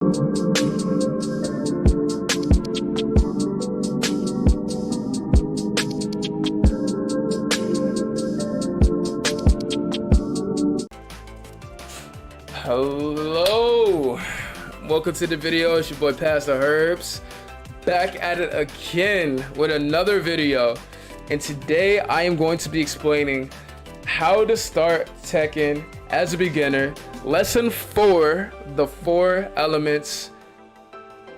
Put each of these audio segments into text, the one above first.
Hello, welcome to the video. It's your boy PassDaHerb, back at it again with another video, and today I am going to be explaining how to start Tekken as a beginner. Lesson 4, the 4 elements: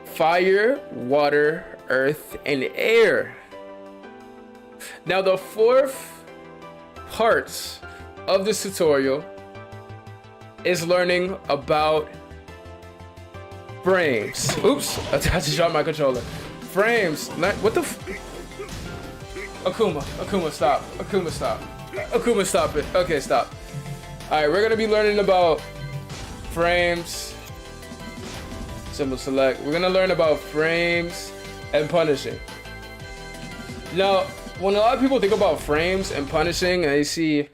fire, water, earth, and air. Now the 4th part of this tutorial is learning about frames. Oops, I just dropped my controller. Frames, what the Akuma, stop. Akuma, stop it. Okay, stop. Alright, we're gonna be learning about frames. Symbol select. We're gonna learn about frames and punishing. Now, when a lot of people think about frames and punishing and they see,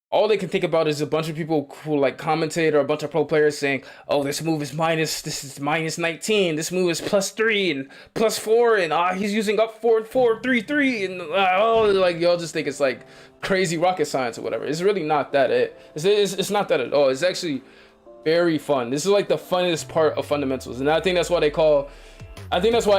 all they can think about is a bunch of people who like commentate, or a bunch of pro players saying, oh, this move is this is minus 19, this move is +3 and +4, and he's using up 4, 4, 3, 3, and like y'all just think it's like crazy rocket science or whatever. It's really not that. It's not that at all. It's actually very fun. This is like the funnest part of fundamentals, and I think that's why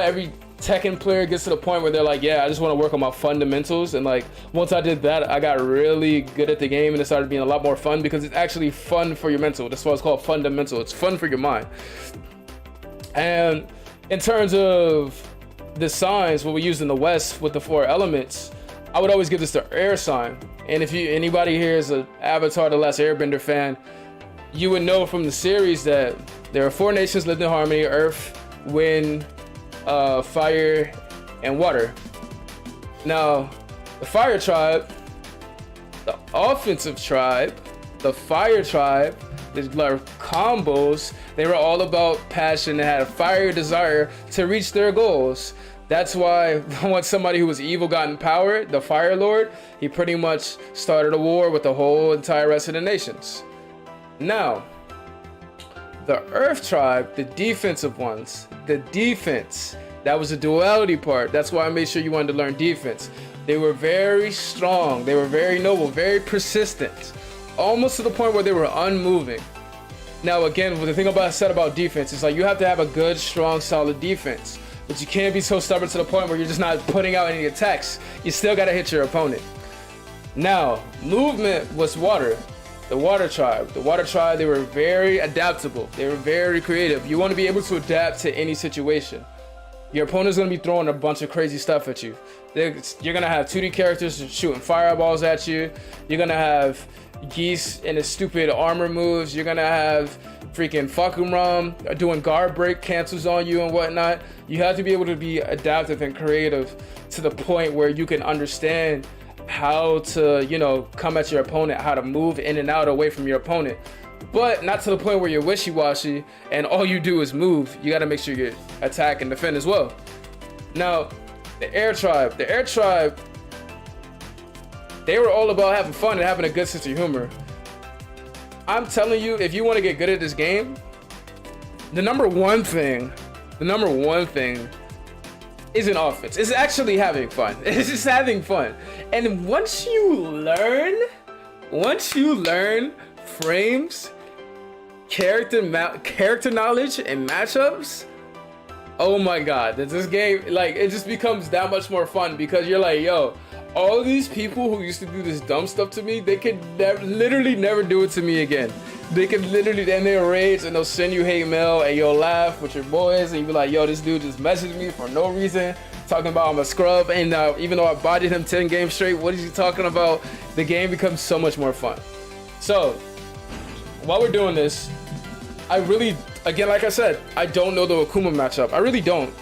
every Tekken player gets to the point where they're like, yeah, I just want to work on my fundamentals. And like, once I did that, I got really good at the game, and it started being a lot more fun because it's actually fun for your mental. That's why it's called fundamental. It's fun for your mind. And in terms of the signs, what we use in the West with the 4 elements, I would always give this the air sign. And if anybody here is an Avatar: The Last Airbender fan, you would know from the series that there are 4 nations lived in harmony: Earth, Wind, fire, and water. Now, the fire tribe, the offensive tribe, the fire tribe, the combos, they were all about passion. They had a fire desire to reach their goals. That's why once somebody who was evil got in power, the Fire Lord, he pretty much started a war with the whole entire rest of the nations. Now, the Earth tribe, the defensive ones, the defense, that was the duality part. That's why I made sure you wanted to learn defense. They were very strong, they were very noble, very persistent, almost to the point where they were unmoving. Now again, the thing I said about defense is like, you have to have a good, strong, solid defense, but you can't be so stubborn to the point where you're just not putting out any attacks. You still got to hit your opponent. Now, movement was water. The water tribe. The water tribe, they were very adaptable. They were very creative. You want to be able to adapt to any situation. Your opponent's going to be throwing a bunch of crazy stuff at you. You're going to have 2D characters shooting fireballs at you. You're going to have geese and his stupid armor moves. You're going to have freaking Fakumram doing guard break cancels on you and whatnot. You have to be able to be adaptive and creative to the point where you can understand how to, you know, come at your opponent, how to move in and out away from your opponent, but not to the point where you're wishy-washy and all you do is move. You got to make sure you attack and defend as well. Now, the air tribe, they were all about having fun and having a good sense of humor. I'm telling you, if you want to get good at this game, the number one thing isn't offense. It's actually having fun. It's just having fun. And once you learn frames, character knowledge, and matchups, oh my god, this game, like, it just becomes that much more fun, because you're like, yo, all these people who used to do this dumb stuff to me, they could literally never do it to me again. They could literally, then they'll rage and they'll send you hate mail and you'll laugh with your boys and you'll be like, yo, this dude just messaged me for no reason, talking about I'm a scrub, and even though I bodied him 10 games straight, what is he talking about? The game becomes so much more fun. So, while we're doing this, I really, again, like I said, I don't know the Akuma matchup. I really don't.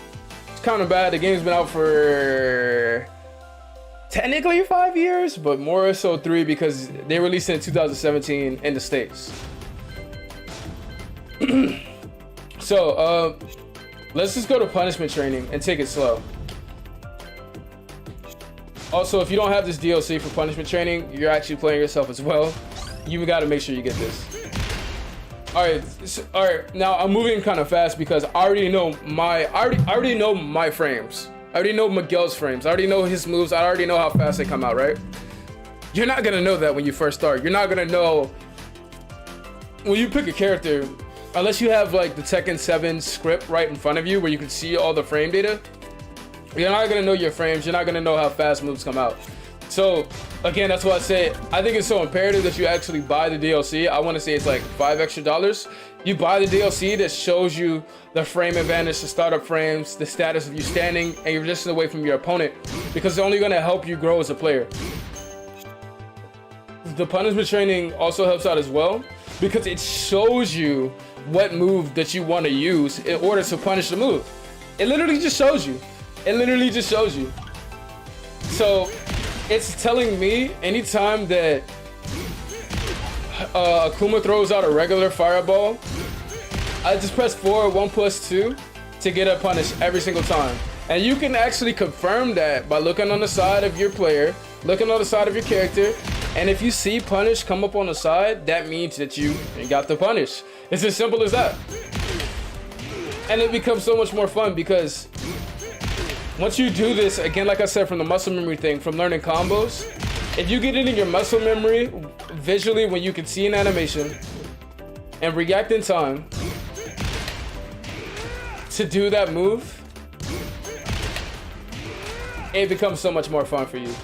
It's kind of bad. The game's been out for technically 5 years, but more so 3, because they released it in 2017 in the States. So, let's just go to punishment training and take it slow. Also, if you don't have this DLC for punishment training, you're actually playing yourself as well. You got to make sure you get this. All right. Now I'm moving kind of fast because I already know my frames. I already know Miguel's frames. I already know his moves. I already know how fast they come out, right? You're not gonna know that when you first start. You're not gonna know when you pick a character, unless you have like the Tekken 7 script right in front of you where you can see all the frame data. You're not gonna know your frames. You're not gonna know how fast moves come out. So again, that's why I say I think it's so imperative that you actually buy the DLC. I want to say it's like $5 extra. You buy the DLC that shows you the frame advantage, the startup frames, the status of you standing and your distance away from your opponent, because it's only going to help you grow as a player. The punishment training also helps out as well because it shows you what move that you want to use in order to punish the move. It literally just shows you. It literally just shows you. So it's telling me anytime that Akuma throws out a regular fireball, I just press forward 1+2 to get a punish every single time. And you can actually confirm that by looking on the side of your player, looking on the side of your character, and if you see punish come up on the side, that means that you got the punish. It's as simple as that. And it becomes so much more fun because once you do this, again, like I said, from the muscle memory thing, from learning combos, if you get it in your muscle memory visually when you can see an animation and react in time to do that move, it becomes so much more fun for you.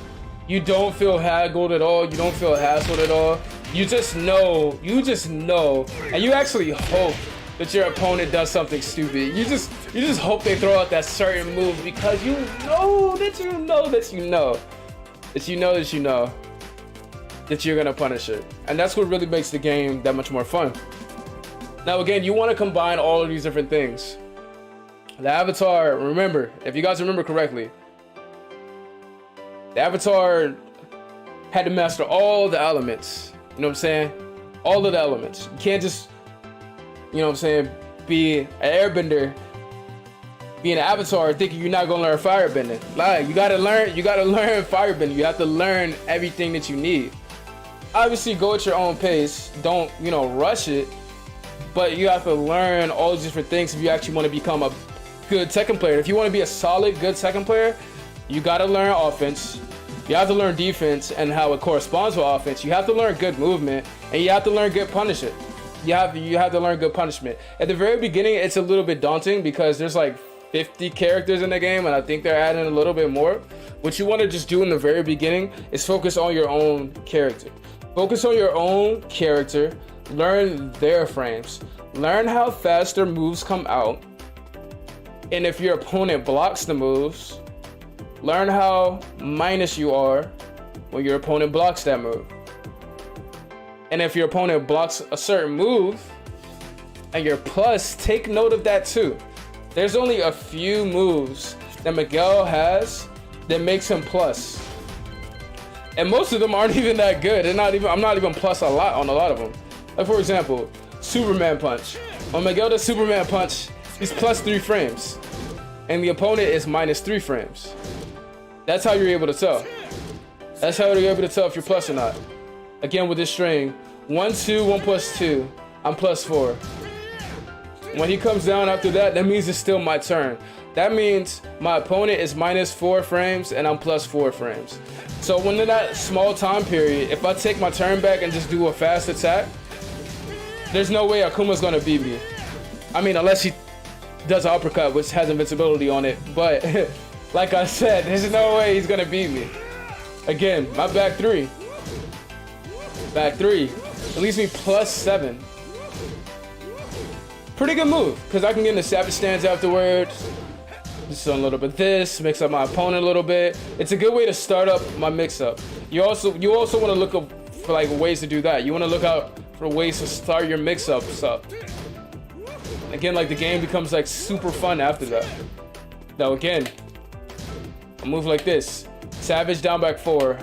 You don't feel haggled at all. You don't feel hassled at all. You just know, and you actually hope that your opponent does something stupid. You just hope they throw out that certain move because you know that you're gonna punish it. And that's what really makes the game that much more fun. Now again, you want to combine all of these different things. The avatar, remember, if you guys remember correctly, the avatar had to master all the elements. You know what I'm saying? All of the elements. You can't just, you know what I'm saying, be an airbender, be an avatar thinking you're not gonna learn firebending. Like, you gotta learn firebending. You have to learn everything that you need. Obviously, go at your own pace. Don't, rush it. But you have to learn all these different things if you actually want to become a good Tekken player. If you want to be a solid, good Tekken player, you gotta learn offense. You have to learn defense and how it corresponds with offense. You have to learn good movement, and you have to learn good punishment. You have to learn good punishment. At the very beginning, it's a little bit daunting because there's like 50 characters in the game, and I think they're adding a little bit more. What you want to just do in the very beginning is focus on your own character. Focus on your own character. Learn their frames. Learn how fast their moves come out. And if your opponent blocks the moves, learn how minus you are when your opponent blocks that move. And if your opponent blocks a certain move and you're plus, take note of that too. There's only a few moves that Miguel has that makes him plus. And most of them aren't even that good. I'm not even plus a lot on a lot of them. Like for example, Superman punch. When Miguel does Superman punch, he's plus 3 frames. And the opponent is minus 3 frames. That's how you're able to tell. That's how you're able to tell if you're plus or not. Again, with this string, 1, 2, 1+2, I'm +4. When he comes down after that, that means it's still my turn. That means my opponent is minus 4 frames and I'm plus 4 frames. So when in that small time period, if I take my turn back and just do a fast attack, there's no way Akuma's gonna beat me. I mean, unless he does an uppercut, which has invincibility on it. But like I said, there's no way he's gonna beat me. Again, my back 3. Back 3. It leaves me +7. Pretty good move, because I can get into savage stance afterwards. Just a little bit of this, mix up my opponent a little bit. It's a good way to start up my mix-up. You also want to look up for like ways to do that. You want to look out for ways to start your mix-ups up. Again, like the game becomes like super fun after that. Now again, a move like this. Savage down back 4.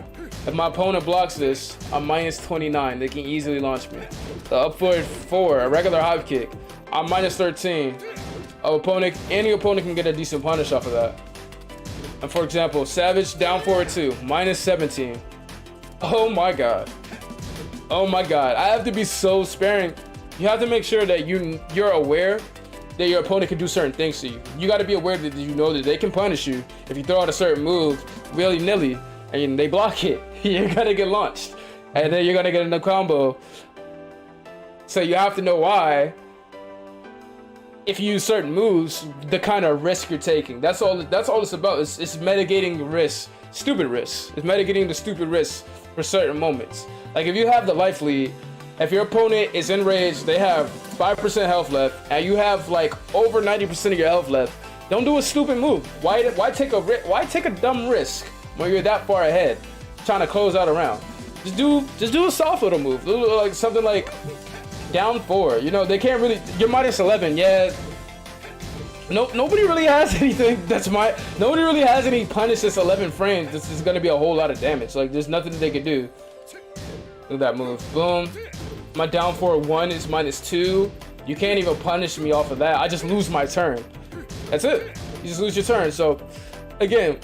If my opponent blocks this, I'm -29. They can easily launch me. The up forward 4, a regular hop kick. I'm -13. Any opponent can get a decent punish off of that. And for example, Savage down forward 2, -17. Oh my god. Oh my god. I have to be so sparing You have to make sure that you're aware that your opponent can do certain things to you. You got to be aware that you know that they can punish you if you throw out a certain move willy-nilly and they block it. You're gonna get launched, and then you're gonna get in a combo. So you have to know why. If you use certain moves, the kind of risk you're taking. That's all it's about. It's mitigating risks, stupid risks. It's mitigating the stupid risks for certain moments. Like if you have the life lead, if your opponent is enraged, they have 5% health left, and you have like over 90% of your health left, don't do a stupid move. Why take a dumb risk when you're that far ahead, trying to close out a round? Just do a soft little move, like something like down 4. You know, they can't really. You're minus 11, yeah. Nobody really has anything. Nobody really has any punish this 11 frames. This is gonna be a whole lot of damage. Like there's nothing they can do. Look at that move. Boom. My down 4-1 is -2. You can't even punish me off of that. I just lose my turn. That's it. You just lose your turn. So again,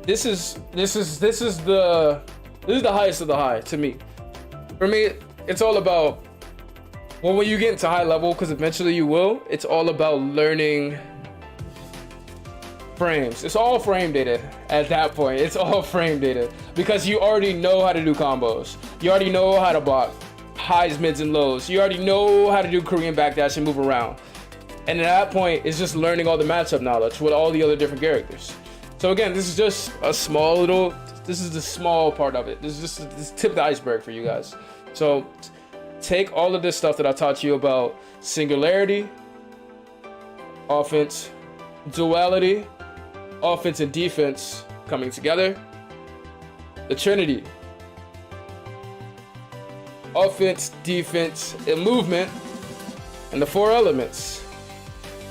this is the highest of the high to me. For me, it's all about, well, when you get into high level, because eventually you will, it's all about learning frames. It's all frame data at that point. It's all frame data because you already know how to do combos. You already know how to block highs, mids, and lows. You already know how to do Korean backdash and move around. And at that point, it's just learning all the matchup knowledge with all the other different characters. So again, this is just a small little, this is the small part of it. This is just this tip of the iceberg for you guys. So take all of this stuff that I taught you about singularity, offense, duality, offense and defense coming together, the Trinity, offense, defense, and movement, and the 4 elements,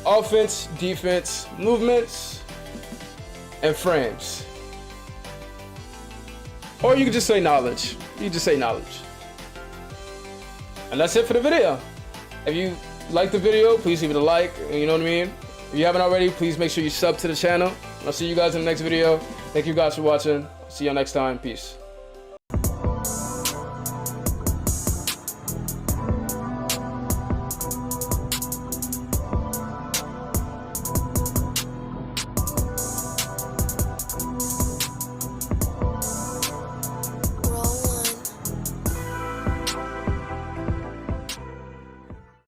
offense, defense, movements, and frames. Or you can just say knowledge. You can just say knowledge. And that's it for the video. If you like the video, please leave it a like. You know what I mean? If you haven't already, please make sure you sub to the channel. I'll see you guys in the next video. Thank you guys for watching. See you next time. Peace.